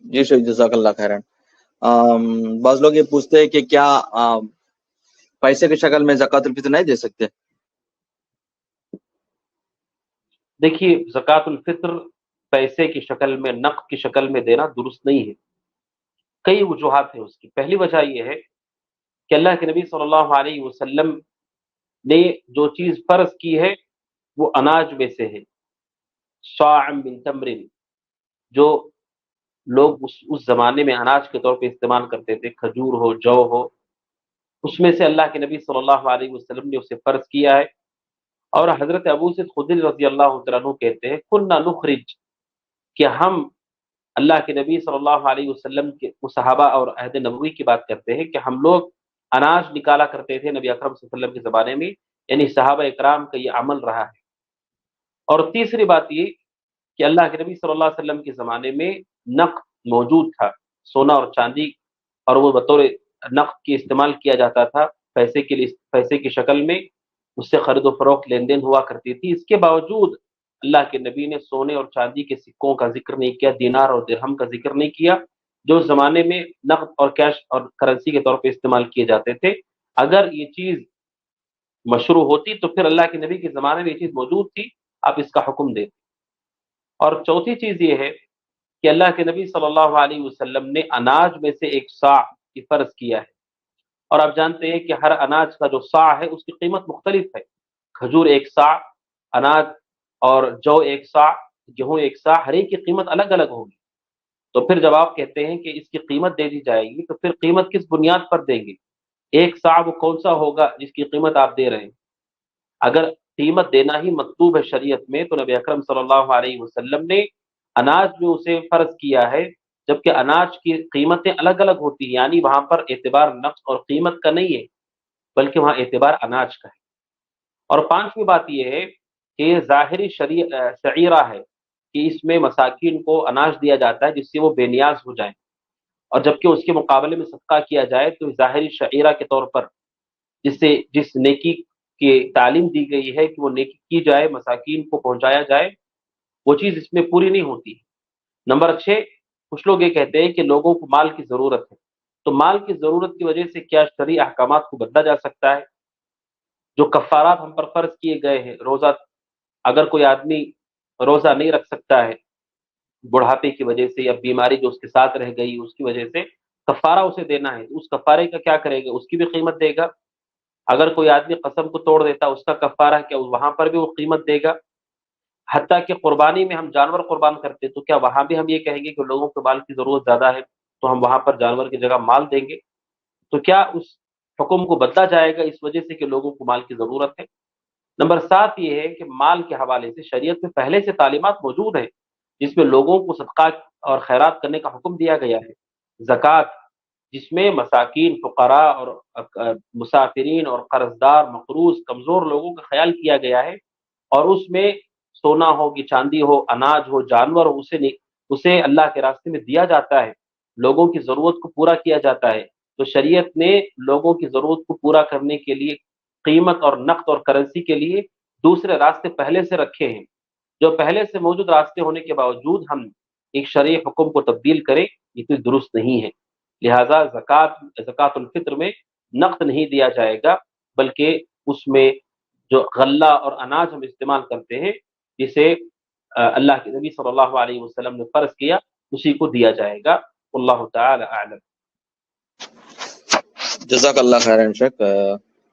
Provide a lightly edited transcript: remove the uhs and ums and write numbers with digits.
جی شیخ جزاک اللہ خیرن۔ بعض لوگ یہ پوچھتے ہیں کہ کیا پیسے کی شکل میں زکوٰۃ الفطر نہیں دے سکتے؟ دیکھیے زکوٰۃ الفطر پیسے کی شکل میں، نقد کی شکل میں دینا درست نہیں ہے۔ کئی وجوہات ہیں اس کی۔ پہلی وجہ یہ ہے کہ اللہ کے نبی صلی اللہ علیہ وسلم نے جو چیز فرض کی ہے وہ اناج میں سے ہے، صاع من تمر، جو لوگ اس زمانے میں اناج کے طور پہ استعمال کرتے تھے، کھجور ہو، جو ہو، اس میں سے اللہ کے نبی صلی اللہ علیہ وسلم نے اسے فرض کیا ہے۔ اور حضرت ابو سعید خدری رضی اللہ تعالیٰ عنہ کہتے ہیں کننا نخرج، کہ ہم اللہ کے نبی صلی اللہ علیہ وسلم کے صحابہ اور عہد نبوی کی بات کرتے ہیں کہ ہم لوگ اناج نکالا کرتے تھے نبی اکرم صلی اللہ علیہ وسلم کے زمانے میں، یعنی صحابہ اکرام کا یہ عمل رہا ہے۔ اور تیسری بات یہ کہ اللہ کے نبی صلی اللہ علیہ وسلم کے زمانے میں نقد موجود تھا، سونا اور چاندی، اور وہ بطور نقد کے استعمال کیا جاتا تھا، پیسے کے لیے، پیسے کی شکل میں اس سے خرید و فروخت لین دین ہوا کرتی تھی۔ اس کے باوجود اللہ کے نبی نے سونے اور چاندی کے سکوں کا ذکر نہیں کیا، دینار اور درہم کا ذکر نہیں کیا، جو اس زمانے میں نقد اور کیش اور کرنسی کے طور پہ استعمال کیے جاتے تھے۔ اگر یہ چیز مشروع ہوتی تو پھر اللہ کے نبی کے زمانے میں یہ چیز موجود تھی، آپ اس کا حکم دیں۔ اور چوتھی چیز یہ ہے کہ اللہ کے نبی صلی اللہ علیہ وسلم نے اناج میں سے ایک صاع کی فرض کیا ہے، اور آپ جانتے ہیں کہ ہر اناج کا جو صاع ہے اس کی قیمت مختلف ہے۔ کھجور ایک صاع اناج، اور جو ایک صاع، گیہوں ایک صاع، ہر ایک کی قیمت الگ الگ ہوگی۔ تو پھر جب آپ کہتے ہیں کہ اس کی قیمت دے دی جائے گی تو پھر قیمت کس بنیاد پر دیں گے؟ ایک صاع وہ کون سا ہوگا جس کی قیمت آپ دے رہے ہیں؟ اگر قیمت دینا ہی مطلوب ہے شریعت میں تو نبی اکرم صلی اللہ علیہ وسلم نے اناج میں اسے فرض کیا ہے، جبکہ اناج کی قیمتیں الگ الگ ہوتی ہیں، یعنی وہاں پر اعتبار نقص اور قیمت کا نہیں ہے بلکہ وہاں اعتبار اناج کا ہے۔ اور پانچویں بات یہ ہے کہ یہ ظاہری شعیرہ ہے کہ اس میں مساکین کو اناج دیا جاتا ہے جس سے وہ بے نیاز ہو جائیں، اور جبکہ اس کے مقابلے میں صدقہ کیا جائے تو ظاہری شعیرہ کے طور پر جس نیکی کی تعلیم دی گئی ہے کہ وہ نیکی کی جائے، مساکین کو پہنچایا جائے، وہ چیز اس میں پوری نہیں ہوتی۔ نمبر 6، کچھ لوگ یہ کہتے ہیں کہ لوگوں کو مال کی ضرورت ہے، تو مال کی ضرورت کی وجہ سے کیا شرعی احکامات کو بدلا جا سکتا ہے؟ جو کفارات ہم پر فرض کیے گئے ہیں، روزہ، اگر کوئی آدمی روزہ نہیں رکھ سکتا ہے بڑھاپے کی وجہ سے یا بیماری جو اس کے ساتھ رہ گئی اس کی وجہ سے، کفارہ اسے دینا ہے، تو اس کفارے کا کیا کرے گا؟ اس کی بھی قیمت دے گا۔ اگر کوئی آدمی قسم کو توڑ دیتا اس کا کفارہ کیا؟ وہاں پر بھی وہ قیمت دے گا۔ حتیٰ کہ قربانی میں ہم جانور قربان کرتے تو کیا وہاں بھی ہم یہ کہیں گے کہ لوگوں کو مال کی ضرورت زیادہ ہے تو ہم وہاں پر جانور کی جگہ مال دیں گے؟ تو کیا اس حکم کو بدلا جائے گا اس وجہ سے کہ لوگوں کو مال کی ضرورت ہے؟ نمبر 7 یہ ہے کہ مال کے حوالے سے شریعت میں پہلے سے تعلیمات موجود ہیں جس میں لوگوں کو صدقات اور خیرات کرنے کا حکم دیا گیا ہے۔ زکوٰۃ، جس میں مساکین، فقراء اور مسافرین اور قرض دار، مقروض، کمزور لوگوں کا خیال کیا گیا ہے، اور اس میں سونا ہو کہ چاندی ہو، اناج ہو، جانور ہو، اسے اللہ کے راستے میں دیا جاتا ہے، لوگوں کی ضرورت کو پورا کیا جاتا ہے۔ تو شریعت نے لوگوں کی ضرورت کو پورا کرنے کے لیے قیمت اور نقد اور کرنسی کے لیے دوسرے راستے پہلے سے رکھے ہیں۔ جو پہلے سے موجود راستے ہونے کے باوجود ہم ایک شرعی حکم کو تبدیل کریں، یہ تو درست نہیں ہے۔ لہذا زکوٰۃ الفطر میں نقد نہیں دیا جائے گا، بلکہ اس میں جو غلہ اور اناج ہم استعمال کرتے ہیں جسے اللہ کے نبی صلی اللہ علیہ وسلم نے فرض کیا، اسی کو دیا جائے گا۔ اللہ تعالی اعلم۔ جزاک اللہ خیرن شیخ۔